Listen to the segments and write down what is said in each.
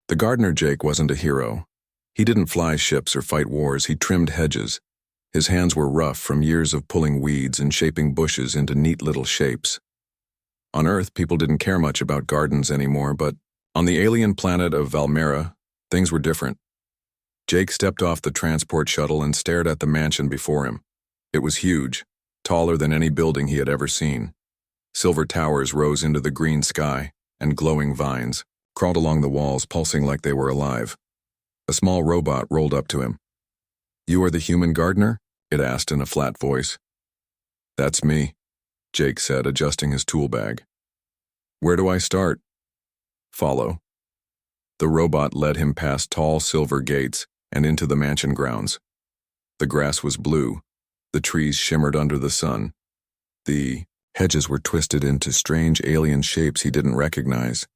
The gardener Jake wasn't a hero. He didn't fly ships or fight wars, he trimmed hedges. His hands were rough from years of pulling weeds and shaping bushes into neat little shapes. On Earth, people didn't care much about gardens anymore, but on the alien planet of Valmera, things were different. Jake stepped off the transport shuttle and stared at the mansion before him. It was huge, taller than any building he had ever seen. Silver towers rose into the green sky, and glowing vines crawled along the walls, pulsing like they were alive. A small robot rolled up to him. "You are the human gardener?" it asked in a flat voice. "That's me," Jake said, adjusting his tool bag. "Where do I start?" "Follow." The robot led him past tall silver gates and into the mansion grounds. The grass was blue. The trees shimmered under the sun. The hedges were twisted into strange alien shapes he didn't recognize.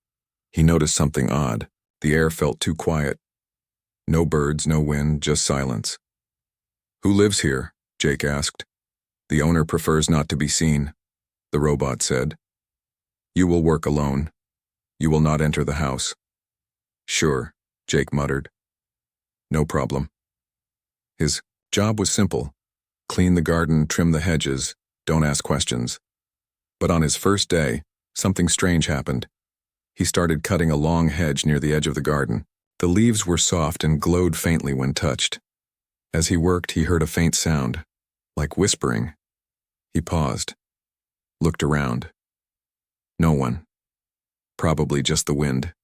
He noticed something odd. The air felt too quiet. No birds, no wind, just silence. "Who lives here?" Jake asked. "The owner prefers not to be seen," the robot said. "You will work alone. You will not enter the house." "Sure," Jake muttered. "No problem." His job was simple. Clean the garden, trim the hedges, don't ask questions. But on his first day, something strange happened. He started cutting a long hedge near the edge of the garden. The leaves were soft and glowed faintly when touched. As he worked, he heard a faint sound, like whispering. He paused, looked around. No one. Probably just the wind,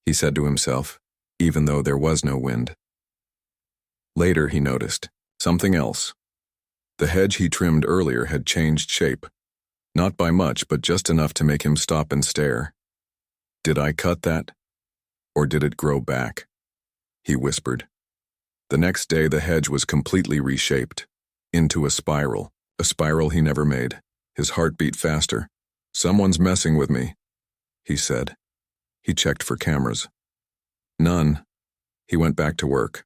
he said to himself, even though there was no wind. Later he noticed something else. The hedge he trimmed earlier had changed shape. Not by much, but just enough to make him stop and stare. "Did I cut that? Or did it grow back?" he whispered. The next day the hedge was completely reshaped, into a spiral he never made. His heart beat faster. "Someone's messing with me," he said. He checked for cameras. None. He went back to work.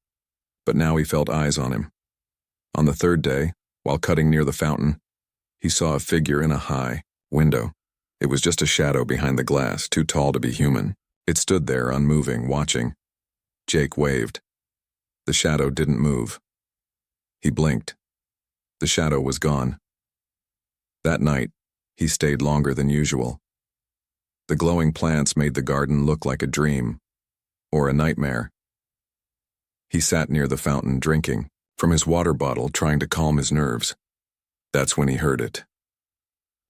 But now he felt eyes on him. On the third day, while cutting near the fountain, he saw a figure in a high window. It was just a shadow behind the glass, too tall to be human. It stood there, unmoving, watching. Jake waved. The shadow didn't move. He blinked. The shadow was gone. That night, he stayed longer than usual. The glowing plants made the garden look like a dream, or a nightmare. He sat near the fountain, drinking from his water bottle, trying to calm his nerves. That's when he heard it.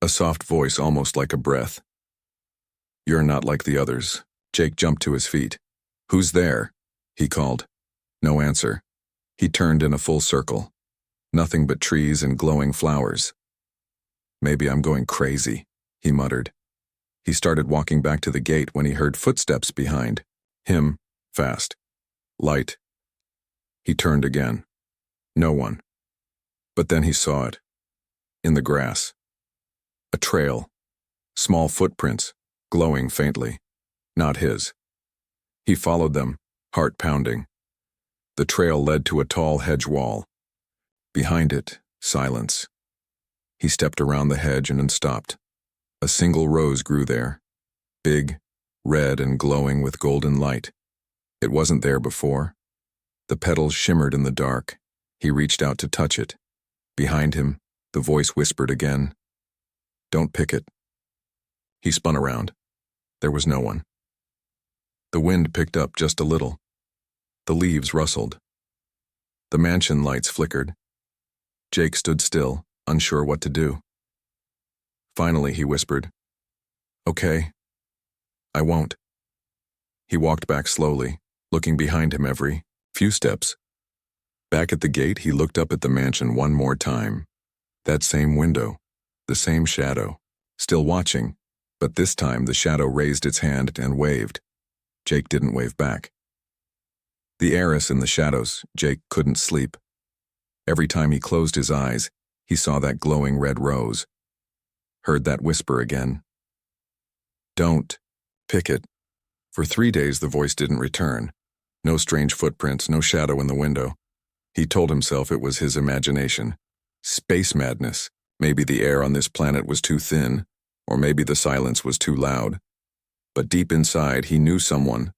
A soft voice, almost like a breath. "You're not like the others." Jake jumped to his feet. "Who's there?" he called. No answer. He turned in a full circle. Nothing but trees and glowing flowers. "Maybe I'm going crazy," he muttered. He started walking back to the gate when he heard footsteps behind him, fast, light. He turned again. No one. But then he saw it. In the grass. A trail. Small footprints, glowing faintly. Not his. He followed them, heart pounding. The trail led to a tall hedge wall. Behind it, silence. He stepped around the hedge and then stopped. A single rose grew there. Big, red and glowing with golden light. It wasn't there before. The petals shimmered in the dark. He reached out to touch it. Behind him, the voice whispered again. "Don't pick it." He spun around. There was no one. The wind picked up just a little. The leaves rustled. The mansion lights flickered. Jake stood still, unsure what to do. Finally, he whispered, "Okay, I won't." He walked back slowly, looking behind him every few steps. Back at the gate, he looked up at the mansion one more time. That same window, the same shadow, still watching, but this time the shadow raised its hand and waved. Jake didn't wave back. The heiress in the shadows, Jake couldn't sleep. Every time he closed his eyes, he saw that glowing red rose. Heard that whisper again. "Don't pick it." For 3 days the voice didn't return. No strange footprints, no shadow in the window. He told himself it was his imagination. Space madness. Maybe the air on this planet was too thin, or maybe the silence was too loud. But deep inside he knew someone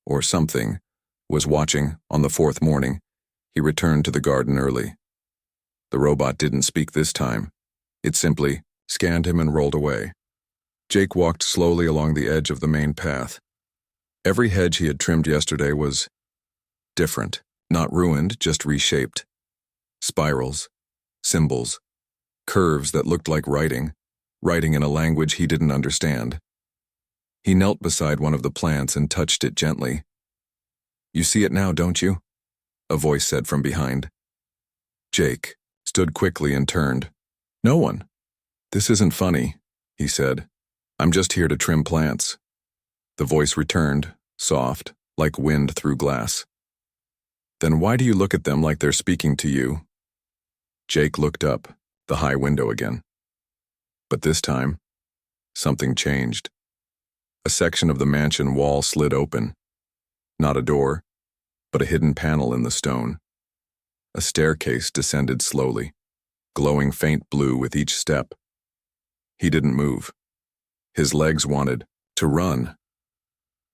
or something, was watching. On the fourth morning, he returned to the garden early. The robot didn't speak this time. It simply scanned him and rolled away. Jake walked slowly along the edge of the main path. Every hedge he had trimmed yesterday was different, not ruined, just reshaped. Spirals, symbols, curves that looked like writing in a language he didn't understand. He knelt beside one of the plants and touched it gently. "You see it now, don't you?" a voice said from behind. Jake stood quickly and turned. "No one. This isn't funny," he said. "I'm just here to trim plants." The voice returned, soft, like wind through glass. "Then why do you look at them like they're speaking to you?" Jake looked up, the high window again. But this time, something changed. A section of the mansion wall slid open. Not a door, but a hidden panel in the stone. A staircase descended slowly, glowing faint blue with each step. He didn't move. His legs wanted to run,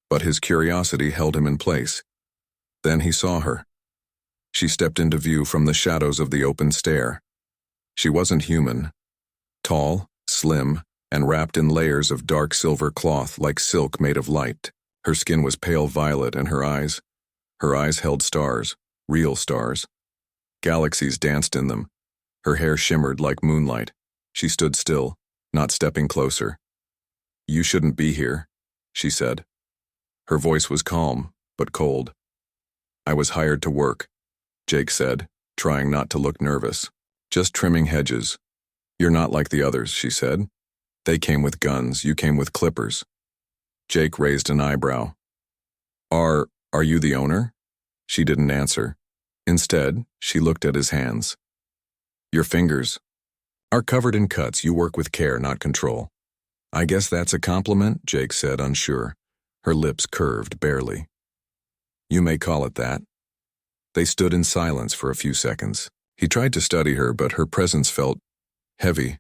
but his curiosity held him in place. Then he saw her. She stepped into view from the shadows of the open stair. She wasn't human. Tall, slim, and wrapped in layers of dark silver cloth like silk made of light. Her skin was pale violet, and her eyes held stars, real stars. Galaxies danced in them. Her hair shimmered like moonlight. She stood still, not stepping closer. "You shouldn't be here," she said. Her voice was calm, but cold. "I was hired to work," Jake said, trying not to look nervous. "Just trimming hedges." "You're not like the others," she said. "They came with guns, you came with clippers." Jake raised an eyebrow. Are you the owner?" She didn't answer. Instead, she looked at his hands. "Your fingers are covered in cuts. You work with care, not control." "I guess that's a compliment," Jake said, unsure. Her lips curved barely. "You may call it that." They stood in silence for a few seconds. He tried to study her, but her presence felt heavy,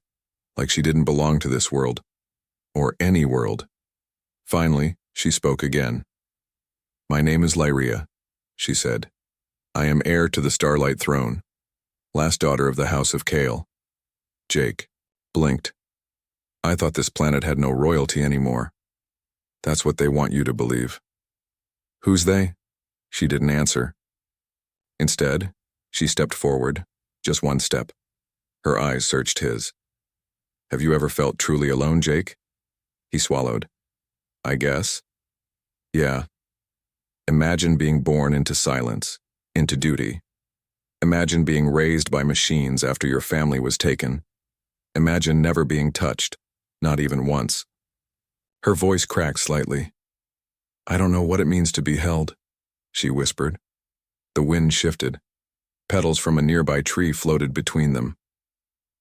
like she didn't belong to this world, or any world. Finally, she spoke again. "My name is Lyria," she said. "I am heir to the Starlight Throne, last daughter of the House of Kale." Jake blinked. "I thought this planet had no royalty anymore." "That's what they want you to believe." "Who's they?" She didn't answer. Instead, she stepped forward, just one step. Her eyes searched his. "Have you ever felt truly alone, Jake?" He swallowed. "I guess. Yeah. Imagine being born into silence, into duty. Imagine being raised by machines after your family was taken. Imagine never being touched, not even once." Her voice cracked slightly. "I don't know what it means to be held," she whispered. The wind shifted. Petals from a nearby tree floated between them.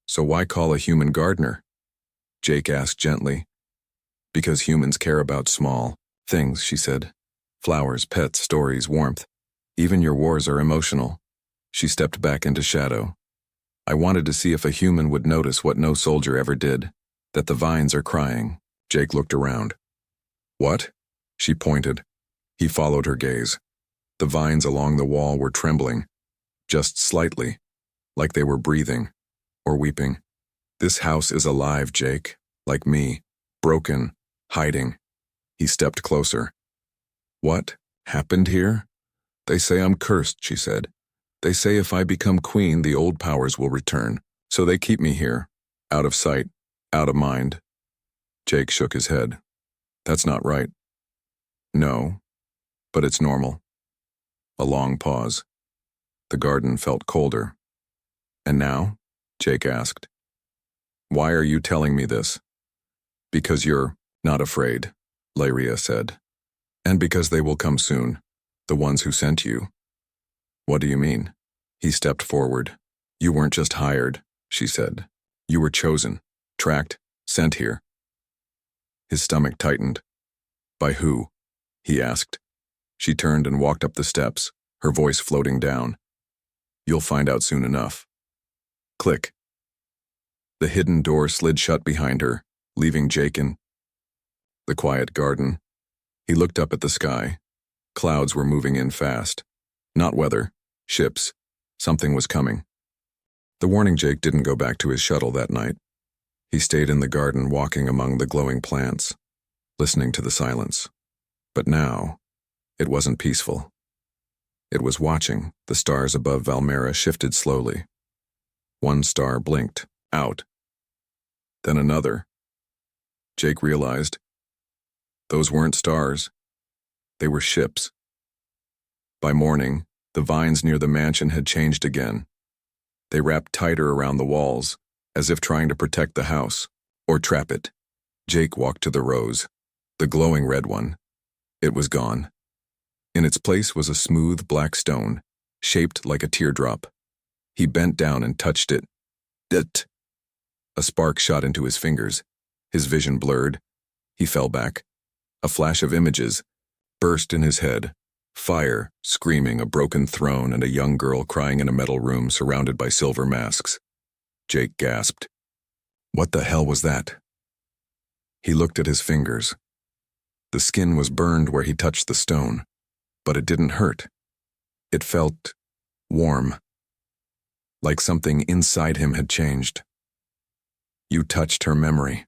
"So why call a human gardener?" Jake asked gently. "Because humans care about small things," she said. "Flowers, pets, stories, warmth. Even your wars are emotional." She stepped back into shadow. "I wanted to see if a human would notice what no soldier ever did, that the vines are crying." Jake looked around. "What?" She pointed. He followed her gaze. The vines along the wall were trembling, just slightly, like they were breathing or weeping. "This house is alive, Jake, like me, broken, hiding." He stepped closer. "What happened here?" "They say I'm cursed," she said. "They say if I become queen, the old powers will return. So they keep me here, out of sight, out of mind." Jake shook his head. "That's not right." "No, but it's normal." A long pause. The garden felt colder. "And now?" Jake asked. "Why are you telling me this?" "Because you're not afraid," Lyria said. "And because they will come soon, the ones who sent you." "What do you mean?" He stepped forward. "You weren't just hired," she said. "You were chosen, tracked, sent here." His stomach tightened. "By who?" he asked. She turned and walked up the steps, her voice floating down. "You'll find out soon enough." Click. The hidden door slid shut behind her, leaving Jake in the quiet garden. He looked up at the sky. Clouds were moving in fast. Not weather, ships. Something was coming. The warning Jake didn't go back to his shuttle that night. He stayed in the garden walking among the glowing plants, listening to the silence. But now, it wasn't peaceful. It was watching. The stars above Valmera shifted slowly. One star blinked, out. Then another. Jake realized those weren't stars. They were ships. By morning, the vines near the mansion had changed again. They wrapped tighter around the walls, as if trying to protect the house, or trap it. Jake walked to the rose, the glowing red one. It was gone. In its place was a smooth black stone, shaped like a teardrop. He bent down and touched it. It. A spark shot into his fingers. His vision blurred. He fell back. A flash of images burst in his head. Fire, screaming, a broken throne, and a young girl crying in a metal room surrounded by silver masks. Jake gasped. What the hell was that? He looked at his fingers. The skin was burned where he touched the stone, but it didn't hurt. It felt warm, like something inside him had changed. You touched her memory,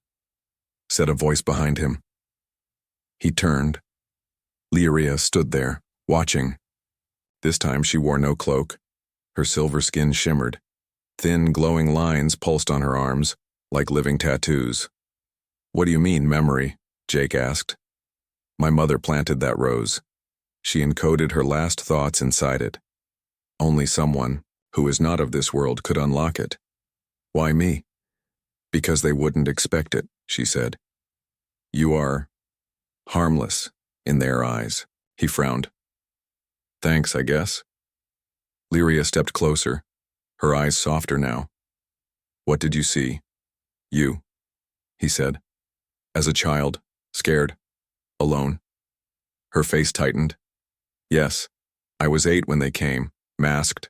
said a voice behind him. He turned. Heiress stood there, watching. This time she wore no cloak. Her silver skin shimmered. Thin, glowing lines pulsed on her arms, like living tattoos. What do you mean, memory? Jake asked. My mother planted that rose. She encoded her last thoughts inside it. Only someone, who is not of this world, could unlock it. Why me? Because they wouldn't expect it, she said. You are harmless in their eyes. He frowned. Thanks, I guess. Heiress stepped closer, her eyes softer now. What did you see? You, he said. As a child, scared, alone. Her face tightened. Yes, I was 8 when they came, masked,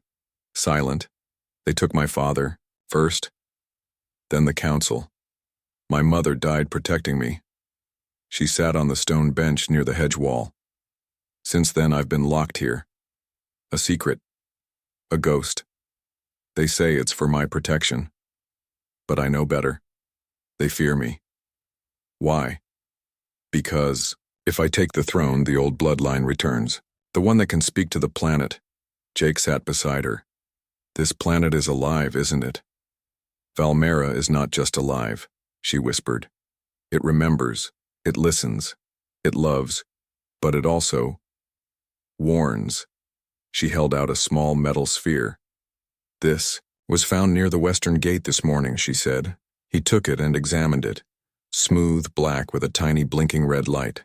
silent. They took my father, first, then the council. My mother died protecting me. She sat on the stone bench near the hedge wall. Since then I've been locked here. A secret. A ghost. They say it's for my protection. But I know better. They fear me. Why? Because if I take the throne, the old bloodline returns. The one that can speak to the planet. Jake sat beside her. This planet is alive, isn't it? Valmera is not just alive, she whispered. It remembers, it listens, it loves, but it also warns. She held out a small metal sphere. This was found near the western gate this morning, she said. He took it and examined it. Smooth black with a tiny blinking red light.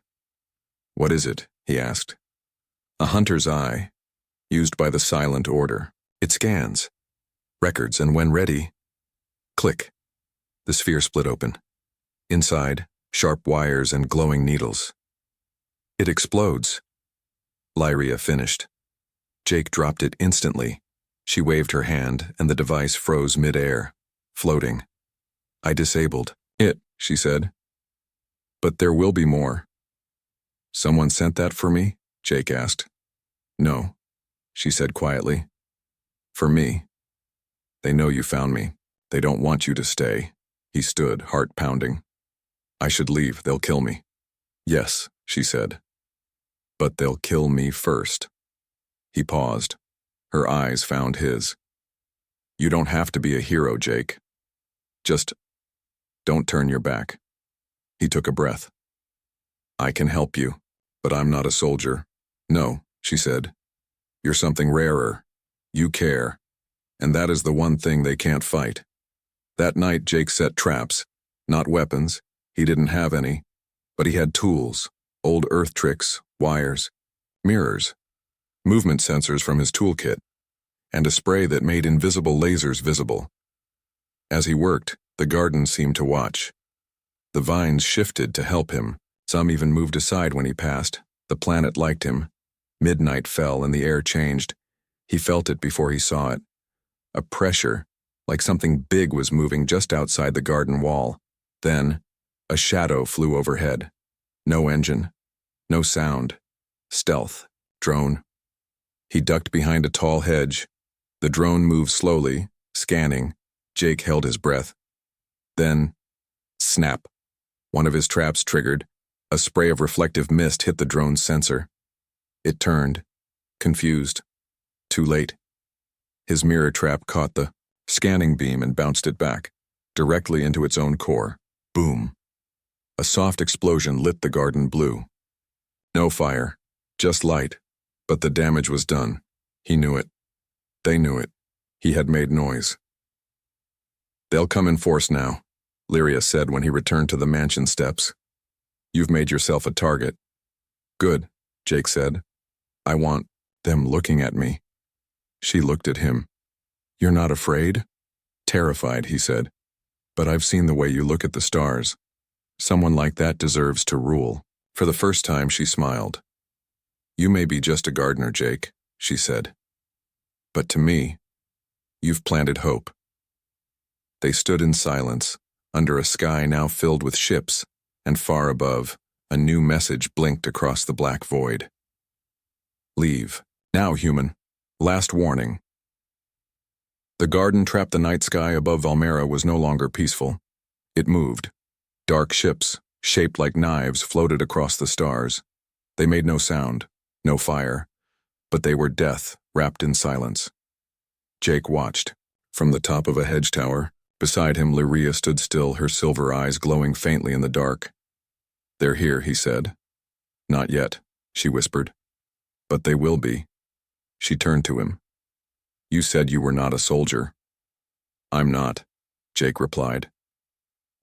What is it? He asked. A hunter's eye, used by the silent order. It scans records, and when ready, click. The sphere split open. Inside, sharp wires and glowing needles. It explodes. Heiress finished. Jake dropped it instantly. She waved her hand, and the device froze mid-air, floating. I disabled it, she said. But there will be more. Someone sent that for me? Jake asked. No, she said quietly. For me. They know you found me. They don't want you to stay. He stood, heart pounding. I should leave. They'll kill me. Yes, she said. But they'll kill me first. He paused. Her eyes found his. You don't have to be a hero, Jake. Just don't turn your back. He took a breath. I can help you, but I'm not a soldier. No, she said. You're something rarer. You care. And that is the one thing they can't fight. That night Jake set traps. Not weapons. He didn't have any. But he had tools. Old earth tricks, wires, mirrors, movement sensors from his toolkit, and a spray that made invisible lasers visible. As he worked, the garden seemed to watch. The vines shifted to help him. Some even moved aside when he passed. The planet liked him. Midnight fell and the air changed. He felt it before he saw it. A pressure, like something big was moving just outside the garden wall. Then, a shadow flew overhead. No engine, no sound, stealth. Drone. He ducked behind a tall hedge. The drone moved slowly, scanning. Jake held his breath. Then, snap. One of his traps triggered. A spray of reflective mist hit the drone's sensor. It turned, confused. Too late. His mirror trap caught the scanning beam and bounced it back, directly into its own core. Boom. A soft explosion lit the garden blue. No fire, just light, but the damage was done. He knew it. They knew it. He had made noise. "They'll come in force now," Lyria said when he returned to the mansion steps. "You've made yourself a target." "Good," Jake said. "I want them looking at me." She looked at him. "You're not afraid?" "Terrified," he said. "But I've seen the way you look at the stars. Someone like that deserves to rule." For the first time, she smiled. "You may be just a gardener, Jake," she said. "But to me, you've planted hope." They stood in silence, under a sky now filled with ships, and far above, a new message blinked across the black void. "Leave. Now, human. Last warning." The garden trapped the night sky above Valmera was no longer peaceful. It moved. Dark ships, shaped like knives, floated across the stars. They made no sound, no fire, but they were death wrapped in silence. Jake watched. From the top of a hedge tower, beside him Lyria stood still, her silver eyes glowing faintly in the dark. "They're here," he said. "Not yet," she whispered. "But they will be." She turned to him. "You said you were not a soldier." "I'm not," Jake replied.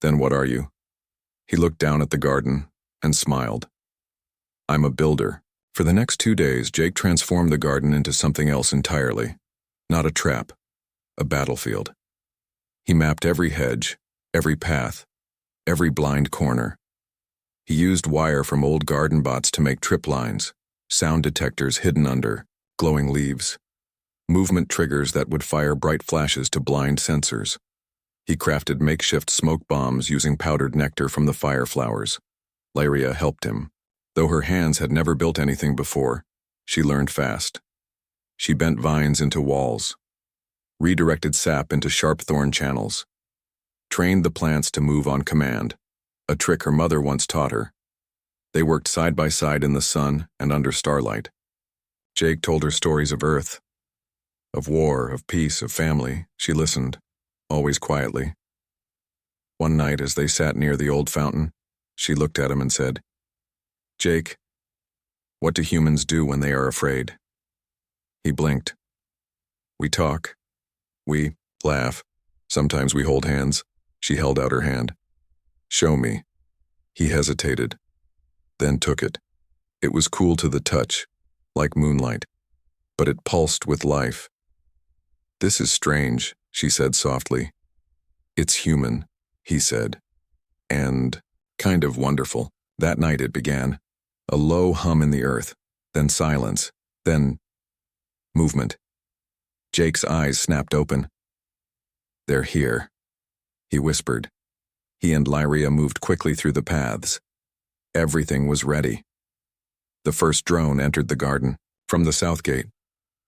"Then what are you?" He looked down at the garden and smiled. "I'm a builder." For the next 2 days, Jake transformed the garden into something else entirely. Not a trap, a battlefield. He mapped every hedge, every path, every blind corner. He used wire from old garden bots to make trip lines, sound detectors hidden under glowing leaves, movement triggers that would fire bright flashes to blind sensors. He crafted makeshift smoke bombs using powdered nectar from the fire flowers. Lyria helped him. Though her hands had never built anything before, she learned fast. She bent vines into walls, redirected sap into sharp thorn channels, trained the plants to move on command, a trick her mother once taught her. They worked side by side in the sun and under starlight. Jake told her stories of Earth, of war, of peace, of family. She listened, always quietly. One night, as they sat near the old fountain, she looked at him and said, "Jake, what do humans do when they are afraid?" He blinked. "We talk. We laugh. Sometimes we hold hands." She held out her hand. "Show me." He hesitated, then took it. It was cool to the touch, like moonlight, but it pulsed with life. "This is strange," she said softly. "It's human," he said, "and kind of wonderful." That night it began. A low hum in the earth, then silence, then movement. Jake's eyes snapped open. "They're here," he whispered. He and Lyria moved quickly through the paths. Everything was ready. The first drone entered the garden, from the south gate.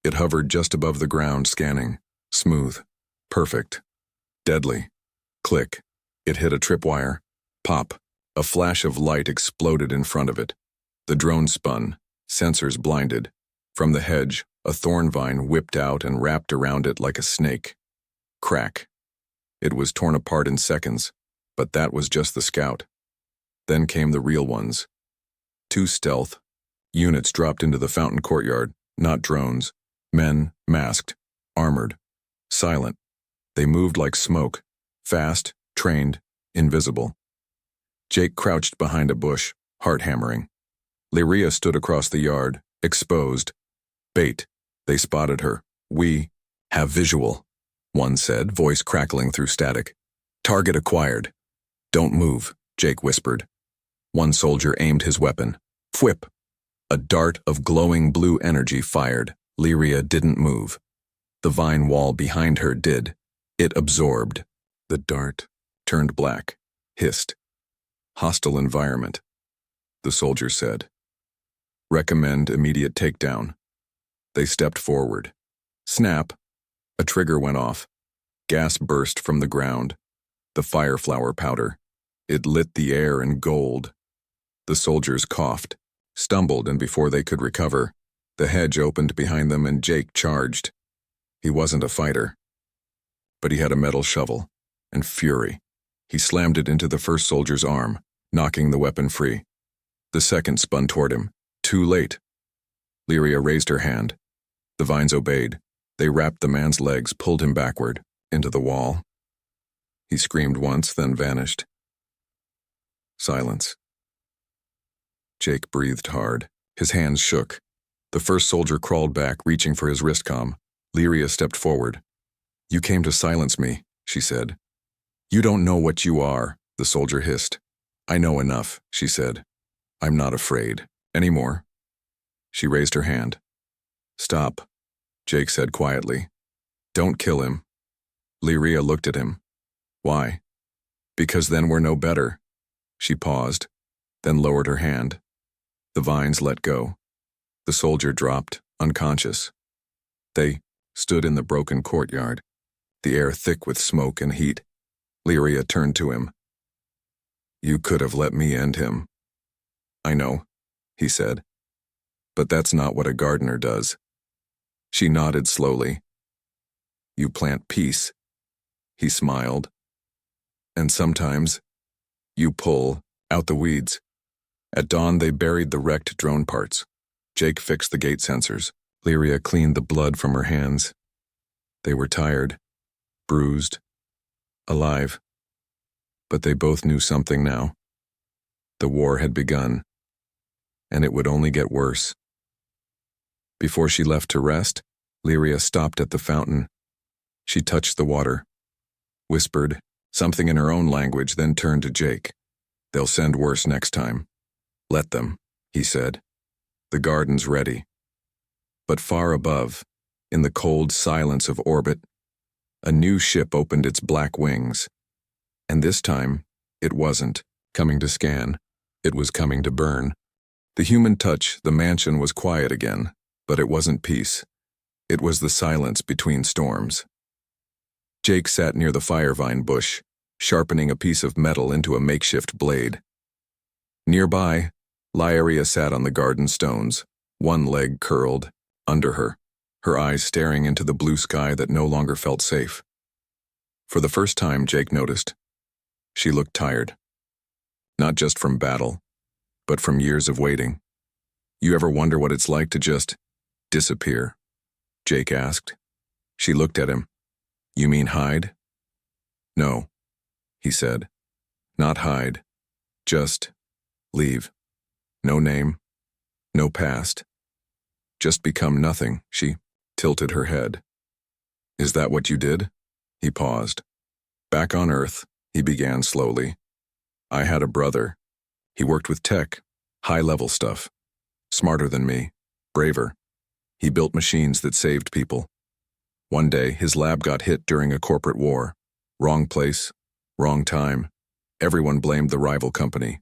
It hovered just above the ground, scanning. Smooth. Perfect. Deadly. Click. It hit a tripwire. Pop. A flash of light exploded in front of it. The drone spun, sensors blinded. From the hedge, a thorn vine whipped out and wrapped around it like a snake. Crack. It was torn apart in seconds, but that was just the scout. Then came the real ones. 2 stealth units dropped into the fountain courtyard, not drones. Men, masked, armored, silent. They moved like smoke, fast, trained, invisible. Jake crouched behind a bush, heart hammering. Lyria stood across the yard, exposed. "Bait." They spotted her. "We have visual," one said, voice crackling through static. "Target acquired." "Don't move," Jake whispered. One soldier aimed his weapon. Whip. A dart of glowing blue energy fired. Lyria didn't move. The vine wall behind her did. It absorbed. The dart turned black, hissed. "Hostile environment," the soldier said. Recommend immediate takedown. They stepped forward. Snap. A trigger went off. Gas burst from the ground. The fireflower powder. It lit the air in gold. The soldiers coughed, stumbled, and before they could recover, the hedge opened behind them and Jake charged. He wasn't a fighter, but he had a metal shovel and fury. He slammed it into the first soldier's arm, knocking the weapon free. The second spun toward him. Too late. Lyria raised her hand. The vines obeyed. They wrapped the man's legs, pulled him backward, into the wall. He screamed once, then vanished. Silence. Jake breathed hard. His hands shook. The first soldier crawled back, reaching for his wristcom. Lyria stepped forward. "You came to silence me," she said. "You don't know what you are," the soldier hissed. "I know enough," she said. "I'm not afraid. Anymore." She raised her hand. "Stop," Jake said quietly. "Don't kill him." Lyria looked at him. "Why?" "Because then we're no better." She paused, then lowered her hand. The vines let go. The soldier dropped, unconscious. They stood in the broken courtyard, the air thick with smoke and heat. Lyria turned to him. "You could have let me end him." "I know," he said. "But that's not what a gardener does." She nodded slowly. "You plant peace." He smiled. "And sometimes, you pull out the weeds." At dawn, they buried the wrecked drone parts. Jake fixed the gate sensors. Lyria cleaned the blood from her hands. They were tired, bruised, alive. But they both knew something now. The war had begun, and it would only get worse. Before she left to rest, Lyria stopped at the fountain. She touched the water, whispered something in her own language, then turned to Jake. "They'll send worse next time." "Let them," he said. "The garden's ready." But far above, in the cold silence of orbit, a new ship opened its black wings. And this time, it wasn't coming to scan. It was coming to burn. The human touch, the mansion was quiet again, but it wasn't peace. It was the silence between storms. Jake sat near the firevine bush, sharpening a piece of metal into a makeshift blade. Nearby, Lyria sat on the garden stones, one leg curled under her eyes staring into the blue sky that no longer felt safe. For the first time, Jake noticed. She looked tired. Not just from battle, but from years of waiting. "You ever wonder what it's like to just disappear?" Jake asked. She looked at him. "You mean hide?" "No," he said. "Not hide. Just leave. No name. No past. Just become nothing." She tilted her head. "Is that what you did?" He paused. "Back on Earth," he began slowly. "I had a brother. He worked with tech, high-level stuff. Smarter than me, braver. He built machines that saved people. One day, his lab got hit during a corporate war. Wrong place, wrong time. Everyone blamed the rival company.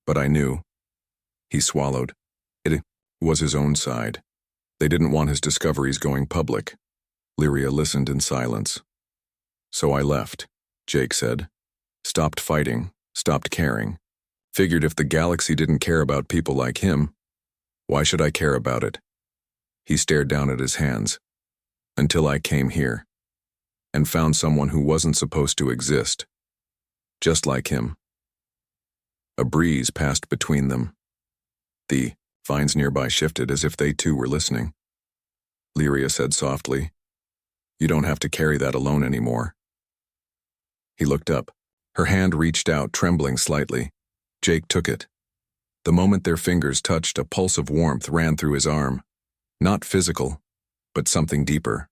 But I knew." He swallowed. It was his own side. They didn't want his discoveries going public. Lyria listened in silence. "So I left," Jake said. "Stopped fighting, stopped caring. Figured if the galaxy didn't care about people like him, why should I care about it?" He stared down at his hands. "Until I came here, and found someone who wasn't supposed to exist. Just like him." A breeze passed between them. The vines nearby shifted as if they too were listening. Lyria said softly, "You don't have to carry that alone anymore." He looked up. Her hand reached out, trembling slightly. Jake took it. The moment their fingers touched, a pulse of warmth ran through his arm. Not physical, but something deeper.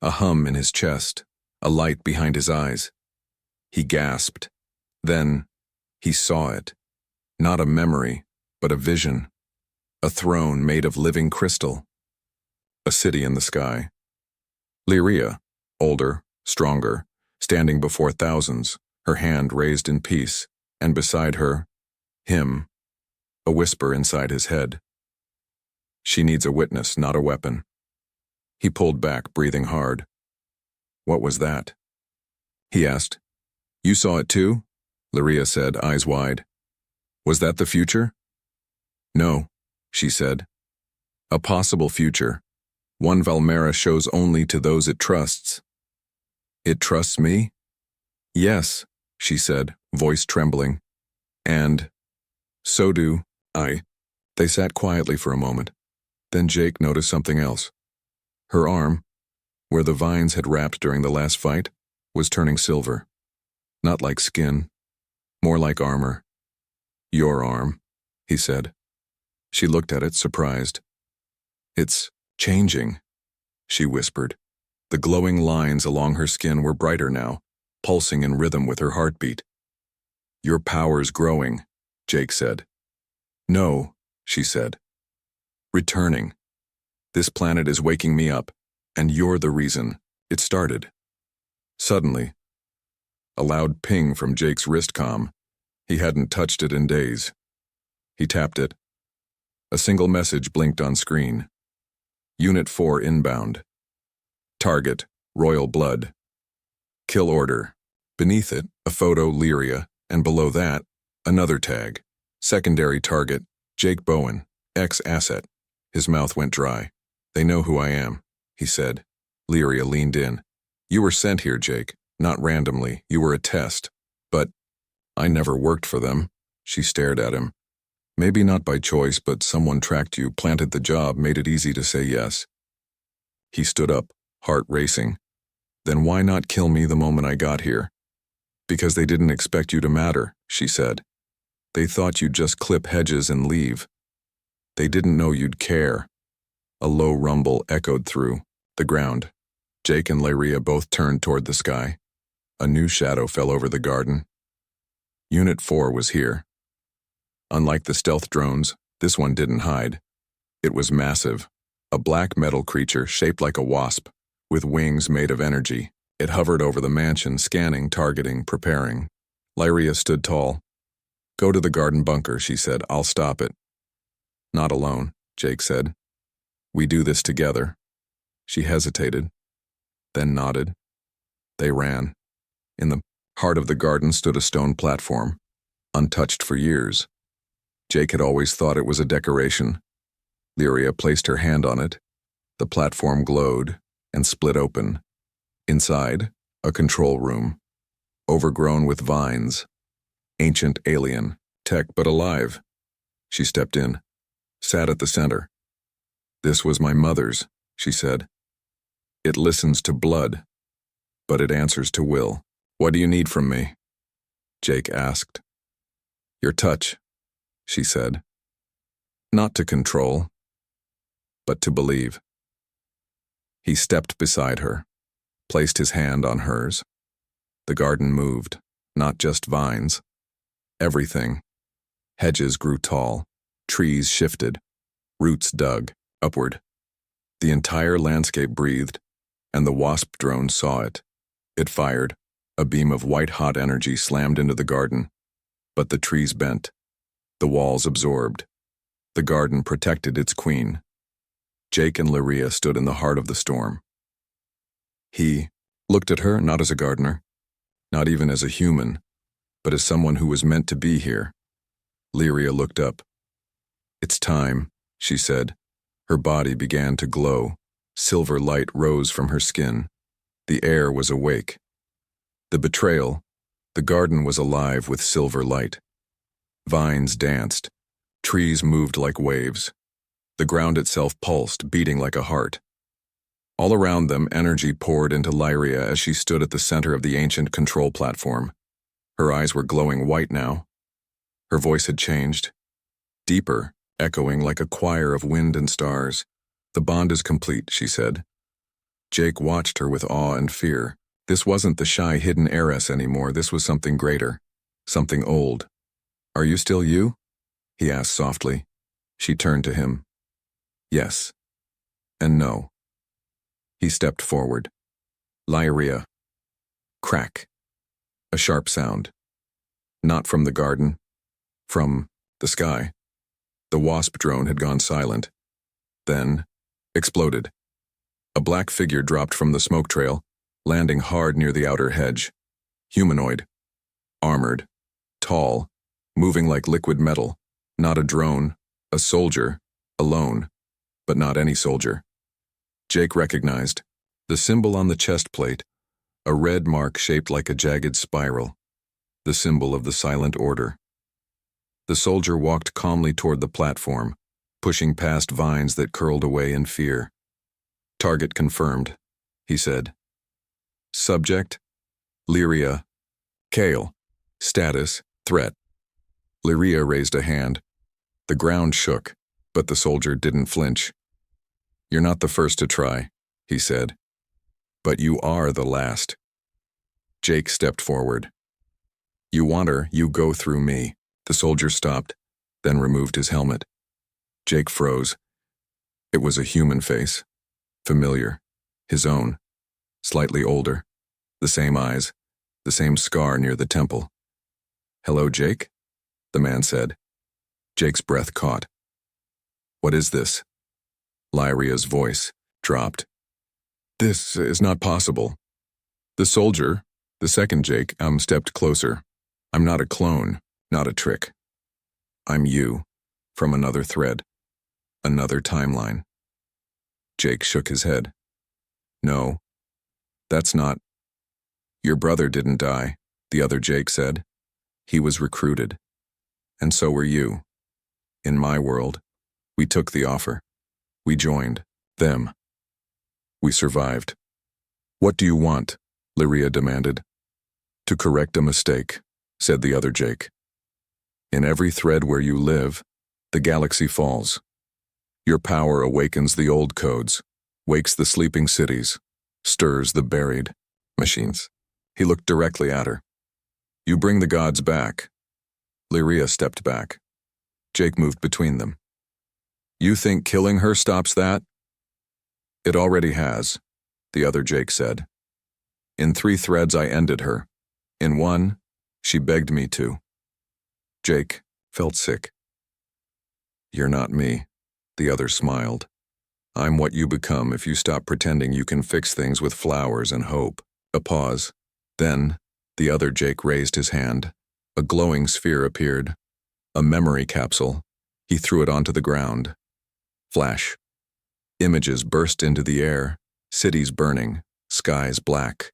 A hum in his chest, a light behind his eyes. He gasped. Then, he saw it. Not a memory, but a vision. A throne made of living crystal. A city in the sky. Lyria, older, stronger, standing before thousands, her hand raised in peace, and beside her, him, a whisper inside his head. She needs a witness, not a weapon. He pulled back, breathing hard. What was that? He asked. You saw it too? Lyria said, eyes wide. Was that the future? No, she said. A possible future. One Valmera shows only to those it trusts. It trusts me? Yes, she said, voice trembling. And so do I. They sat quietly for a moment. Then Jake noticed something else. Her arm, where the vines had wrapped during the last fight, was turning silver. Not like skin, more like armor. Your arm, he said. She looked at it, surprised. It's changing, she whispered. The glowing lines along her skin were brighter now, pulsing in rhythm with her heartbeat. Your power's growing, Jake said. No, she said. Returning. This planet is waking me up, and you're the reason it started. Suddenly, a loud ping from Jake's wrist comm. He hadn't touched it in days. He tapped it. A single message blinked on screen. Unit 4 inbound. Target, Royal Blood. Kill order. Beneath it, a photo, Lyria, and below that, another tag. Secondary target, Jake Bowen, ex-asset. His mouth went dry. They know who I am, he said. Lyria leaned in. You were sent here, Jake. Not randomly. You were a test. But I never worked for them. She stared at him. Maybe not by choice, but someone tracked you, planted the job, made it easy to say yes. He stood up, heart racing. Then why not kill me the moment I got here? Because they didn't expect you to matter, she said. They thought you'd just clip Hedges and leave. They didn't know you'd care. A low rumble echoed through the ground. Jake and Lyria both turned toward the sky. A new shadow fell over the garden. Unit 4 was here. Unlike the stealth drones, this one didn't hide. It was massive, a black metal creature shaped like a wasp, with wings made of energy. It hovered over the mansion, scanning, targeting, preparing. Lyria stood tall. Go to the garden bunker, she said. I'll stop it. Not alone, Jake said. We do this together. She hesitated, then nodded. They ran. In the heart of the garden stood a stone platform, untouched for years. Jake had always thought it was a decoration. Lyria placed her hand on it. The platform glowed and split open. Inside, a control room, overgrown with vines. Ancient alien, tech but alive. She stepped in, sat at the center. This was my mother's, she said. It listens to blood, but it answers to will. What do you need from me? Jake asked. Your touch, she said. Not to control, but to believe. He stepped beside her, placed his hand on hers. The garden moved, not just vines. Everything. Hedges grew tall, trees shifted, roots dug upward. The entire landscape breathed, and the wasp drone saw it. It fired. A beam of white-hot energy slammed into the garden, but the trees bent. The walls absorbed. The garden protected its queen. Jake and Lyria stood in the heart of the storm. He looked at her not as a gardener, not even as a human, but as someone who was meant to be here. Lyria looked up. It's time, she said. Her body began to glow. Silver light rose from her skin. The air was awake. The betrayal, the garden was alive with silver light. Vines danced. Trees moved like waves. The ground itself pulsed, beating like a heart. All around them, energy poured into Lyria as she stood at the center of the ancient control platform. Her eyes were glowing white now. Her voice had changed. Deeper, echoing like a choir of wind and stars. The bond is complete, she said. Jake watched her with awe and fear. This wasn't the shy, hidden heiress anymore. This was something greater, something old. Are you still you? He asked softly. She turned to him. Yes. And no. He stepped forward. Lyria. Crack. A sharp sound. Not from the garden. From the sky. The wasp drone had gone silent. then exploded. A black figure dropped from the smoke trail, landing hard near the outer hedge. Humanoid. Armored. Tall. Moving like liquid metal. Not a drone. A soldier. Alone. But not any soldier. Jake recognized the symbol on the chest plate, a red mark shaped like a jagged spiral, the symbol of the Silent Order. The soldier walked calmly toward the platform, pushing past vines that curled away in fear. Target confirmed, he said. Subject, Lyria. Kale. Status, threat. Lyria raised a hand. The ground shook, but the soldier didn't flinch. You're not the first to try, he said. But you are the last. Jake stepped forward. You want her, you go through me. The soldier stopped, then removed his helmet. Jake froze. It was a human face. Familiar. His own. Slightly older. The same eyes. The same scar near the temple. Hello, Jake? The man said. Jake's breath caught. What is this? Lyria's voice dropped. This is not possible. The soldier, the second Jake, stepped closer. I'm not a clone, not a trick. I'm you, from another thread, another timeline. Jake shook his head. No, that's not. Your brother didn't die, the other Jake said. He was recruited. And so were you. In my world, we took the offer. We joined them. We survived. What do you want? Lyria demanded. To correct a mistake, said the other Jake. In every thread where you live, the galaxy falls. Your power awakens the old codes, wakes the sleeping cities, stirs the buried machines. He looked directly at her. You bring the gods back. Lyria stepped back. Jake moved between them. You think killing her stops that? It already has, the other Jake said. In 3 threads I ended her. In 1, she begged me to. Jake felt sick. You're not me, the other smiled. I'm what you become if you stop pretending you can fix things with flowers and hope. A pause. Then, the other Jake raised his hand. A glowing sphere appeared. A memory capsule. He threw it onto the ground. Flash. Images burst into the air, cities burning, skies black.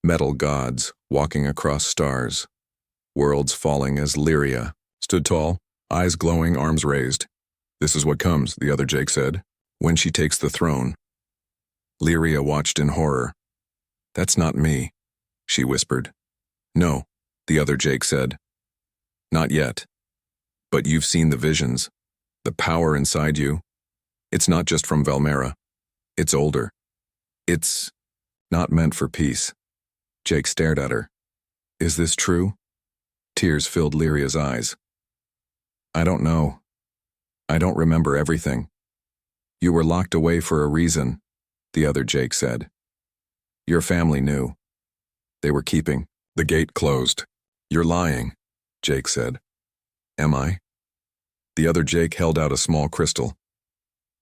Metal gods walking across stars. Worlds falling as Lyria stood tall, eyes glowing, arms raised. This is what comes, the other Jake said, when she takes the throne. Lyria watched in horror. That's not me, she whispered. No, the other Jake said. Not yet. But you've seen the visions, the power inside you. It's not just from Valmera. It's older. It's not meant for peace. Jake stared at her. Is this true? Tears filled Lyria's eyes. I don't know. I don't remember everything. You were locked away for a reason, the other Jake said. Your family knew. They were keeping the gate closed. You're lying, Jake said. Am I? The other Jake held out a small crystal.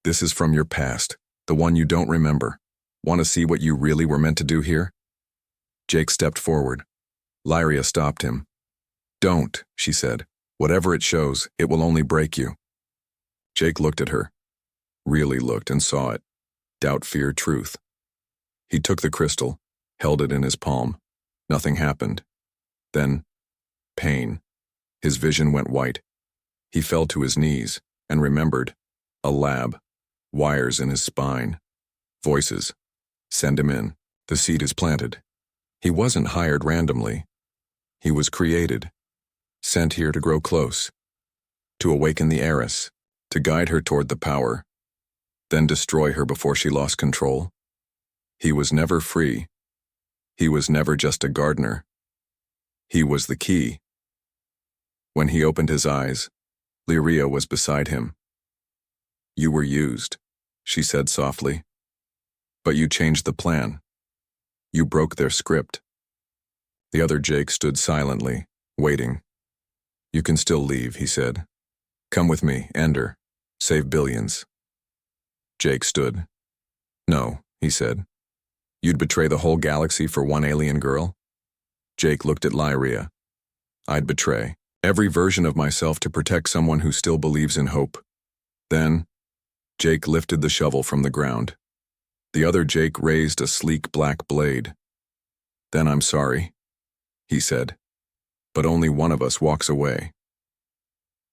This is from your past, the one you don't remember. Want to see what you really were meant to do here? Jake stepped forward. Lyria stopped him. Don't, she said. Whatever it shows, it will only break you. Jake looked at her. Really looked and saw it. Doubt, fear, truth. He took the crystal, held it in his palm. Nothing happened. Then, pain. His vision went white. He fell to his knees and remembered. A lab. Wires in his spine. Voices. Send him in. The seed is planted. He wasn't hired randomly. He was created. Sent here to grow close. To awaken the Heiress. To guide her toward the power. Then destroy her before she lost control. He was never free. He was never just a gardener. He was the key. When he opened his eyes, Lyria was beside him. You were used, she said softly. But you changed the plan. You broke their script. The other Jake stood silently, waiting. You can still leave, he said. Come with me, end her. Save billions. Jake stood. No, he said. You'd betray the whole galaxy for one alien girl? Jake looked at Lyria. I'd betray every version of myself to protect someone who still believes in hope. Then, Jake lifted the shovel from the ground. The other Jake raised a sleek black blade. Then I'm sorry, he said. But only one of us walks away.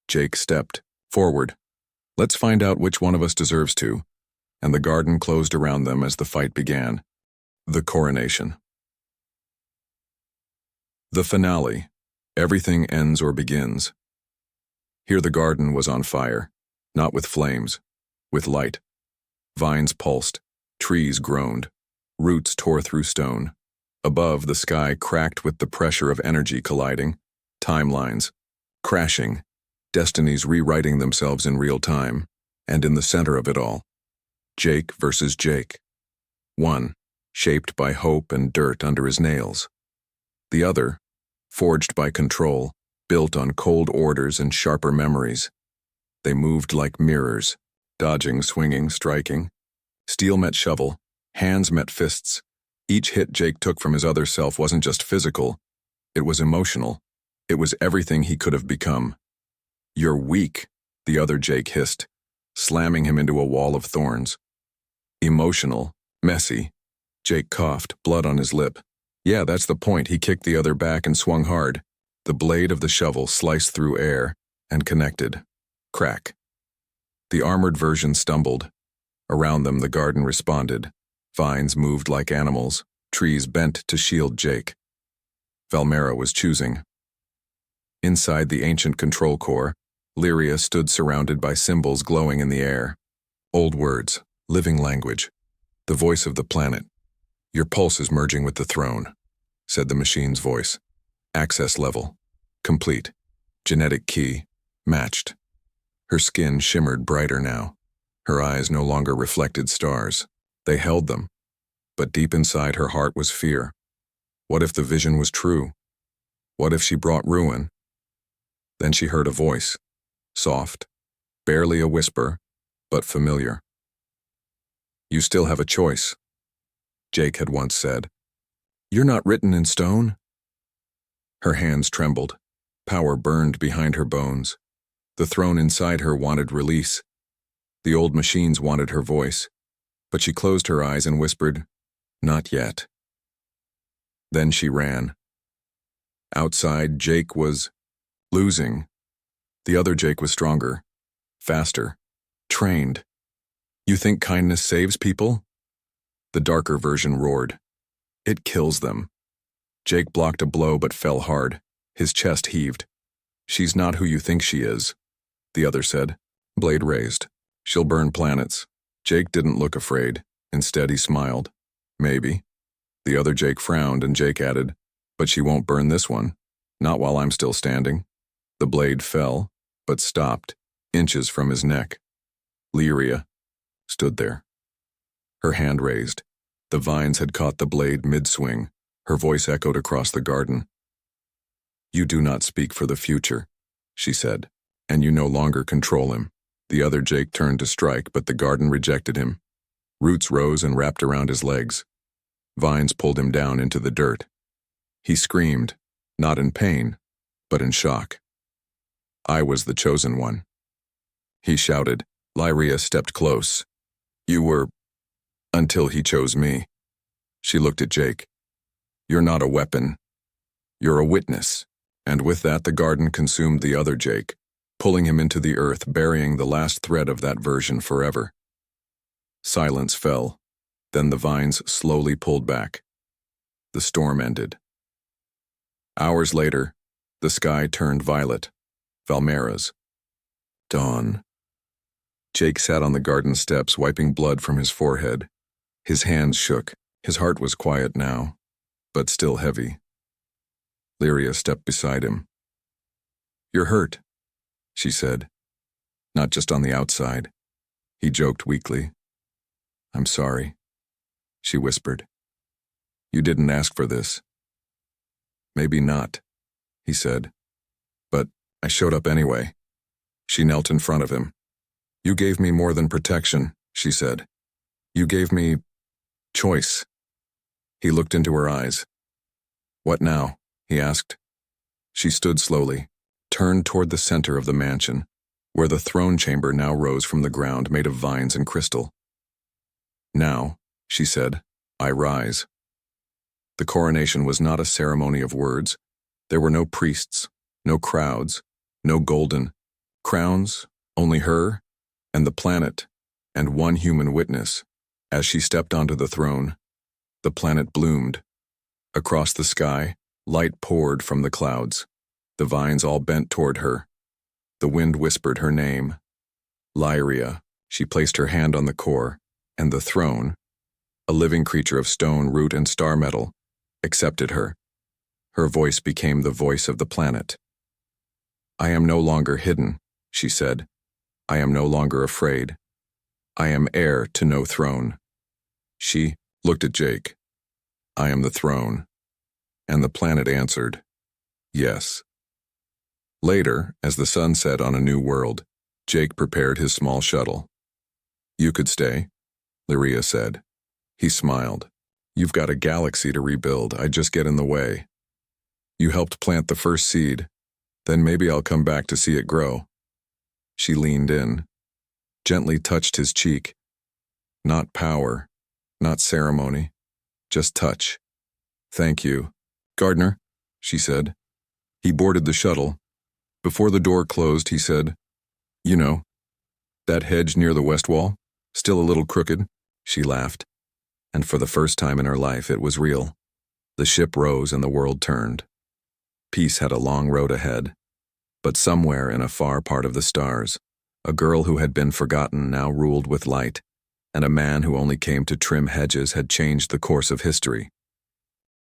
Jake stepped forward. Let's find out which one of us deserves to. And the garden closed around them as the fight began. The coronation. The finale. Everything ends or begins. Here the garden was on fire, not with flames, with light. Vines pulsed, trees groaned, roots tore through stone. Above, the sky cracked with the pressure of energy colliding, timelines crashing, destinies rewriting themselves in real time, and in the center of it all, Jake versus Jake. One, shaped by hope and dirt under his nails. The other, forged by control, built on cold orders and sharper memories. They moved like mirrors, dodging, swinging, striking. Steel met shovel, hands met fists. Each hit Jake took from his other self wasn't just physical, it was emotional. It was everything he could have become. You're weak, the other Jake hissed, slamming him into a wall of thorns. Emotional, messy. Jake coughed, blood on his lip. Yeah, that's the point. He kicked the other back and swung hard. The blade of the shovel sliced through air and connected. Crack. The armored version stumbled. Around them, the garden responded. Vines moved like animals, trees bent to shield Jake. Valmera was choosing. Inside the ancient control core, Lyria stood surrounded by symbols glowing in the air. Old words, living language, the voice of the planet. Your pulse is merging with the throne, said the machine's voice. Access level, complete. Genetic key, matched. Her skin shimmered brighter now. Her eyes no longer reflected stars. They held them. But deep inside her heart was fear. What if the vision was true? What if she brought ruin? Then she heard a voice, soft, barely a whisper, but familiar. You still have a choice, Jake had once said. You're not written in stone. Her hands trembled. Power burned behind her bones. The throne inside her wanted release. The old machines wanted her voice. But she closed her eyes and whispered, not yet. Then she ran. Outside, Jake was losing. The other Jake was stronger, faster, trained. You think kindness saves people? The darker version roared. It kills them. Jake blocked a blow but fell hard. His chest heaved. She's not who you think she is, the other said, blade raised. She'll burn planets. Jake didn't look afraid. Instead, he smiled. Maybe. The other Jake frowned and Jake added, but she won't burn this one. Not while I'm still standing. The blade fell, but stopped, inches from his neck. Lyria stood there. Her hand raised. The vines had caught the blade mid-swing. Her voice echoed across the garden. You do not speak for the future, she said, and you no longer control him. The other Jake turned to strike, but the garden rejected him. Roots rose and wrapped around his legs. Vines pulled him down into the dirt. He screamed, not in pain, but in shock. I was the chosen one. He shouted. Lyria stepped close. You were, until he chose me. She looked at Jake. You're not a weapon. You're a witness. And with that, the garden consumed the other Jake, pulling him into the earth, burying the last thread of that version forever. Silence fell. Then the vines slowly pulled back. The storm ended. Hours later, the sky turned violet. Valmera's. Dawn. Jake sat on the garden steps, wiping blood from his forehead. His hands shook. His heart was quiet now, but still heavy. Lyria stepped beside him. You're hurt, she said. Not just on the outside. He joked weakly. I'm sorry, she whispered. You didn't ask for this. Maybe not, he said. But I showed up anyway. She knelt in front of him. You gave me more than protection, she said. You gave me choice. He looked into her eyes. What now? He asked. She stood slowly, turned toward the center of the mansion, where the throne chamber now rose from the ground made of vines and crystal. Now, she said, I rise. The coronation was not a ceremony of words. There were no priests, no crowds, no golden crowns, only her and the planet and one human witness. As she stepped onto the throne, the planet bloomed. Across the sky, light poured from the clouds. The vines all bent toward her. The wind whispered her name. Lyria. She placed her hand on the core, and the throne, a living creature of stone, root, and star metal, accepted her. Her voice became the voice of the planet. I am no longer hidden, she said. I am no longer afraid. I am heir to no throne. She looked at Jake. I am the throne. And the planet answered, yes. Later, as the sun set on a new world, Jake prepared his small shuttle. You could stay, Lyria said. He smiled. You've got a galaxy to rebuild. I'd just get in the way. You helped plant the first seed. Then maybe I'll come back to see it grow. She leaned in, gently touched his cheek. Not power, not ceremony, just touch. Thank you, Gardner, she said. He boarded the shuttle. Before the door closed, he said, You know, that hedge near the west wall, still a little crooked. She laughed. And for the first time in her life, it was real. The ship rose and the world turned. Peace had a long road ahead. But somewhere in a far part of the stars, a girl who had been forgotten now ruled with light, and a man who only came to trim hedges had changed the course of history.